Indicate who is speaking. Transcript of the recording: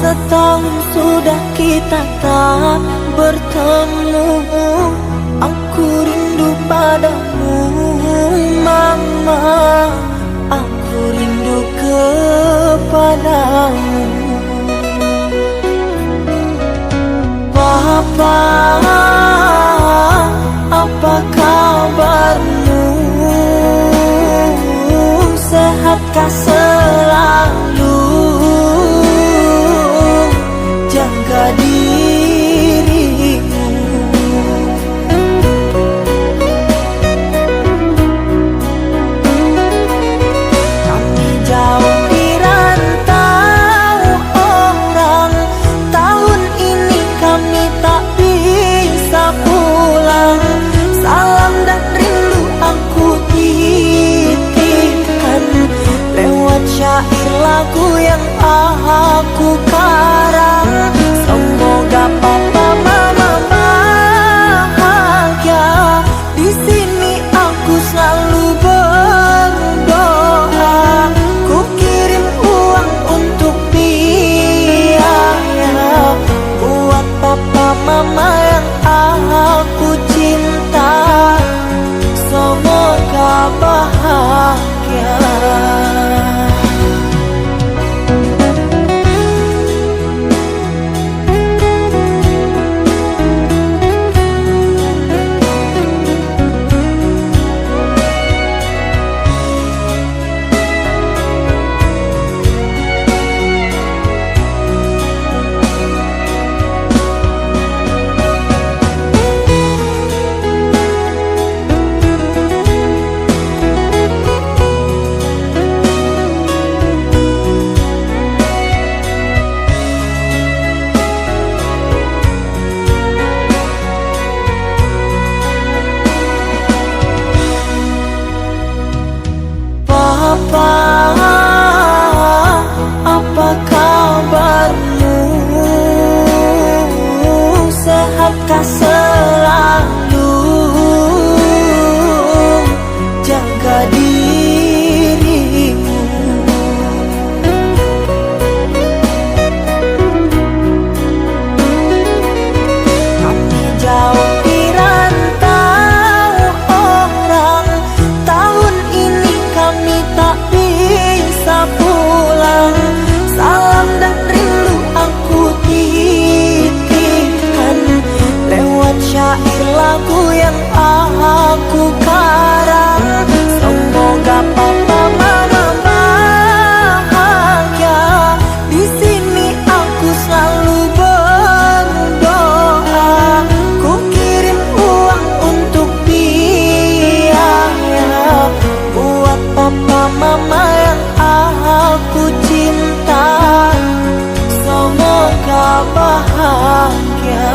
Speaker 1: Setahun sudah kita tak bertemu. Aku rindu padamu, Mama. Aku rindu kepadamu. Papa, apa kabarmu? Sehatkah selalu? Jaga dirimu. Kami jauh di rantau orang. Tahun ini kami tak bisa pulang. Salam dan rindu aku titipkan lewat syair lagu yang aku karang. Semoga papa mama bahagia. Di sini aku selalu berdoa. Ku kirim uang untuk biaya buat papa mama yang aku cinta. Semoga bahagia. Papa, apa kabarmu? Sehatkah selalu? Jaga dirimu. Kami jauh di rantau orang. Tahun ini kami tak bisa pulang. Salam dan rindu aku titipkan lewat syair lagu yang aku karang. Semoga papa mama bahagia. Di sini aku selalu berdoa. Ku kirim uang untuk biaya buat papa mama yang aku cinta. Semoga bahagia.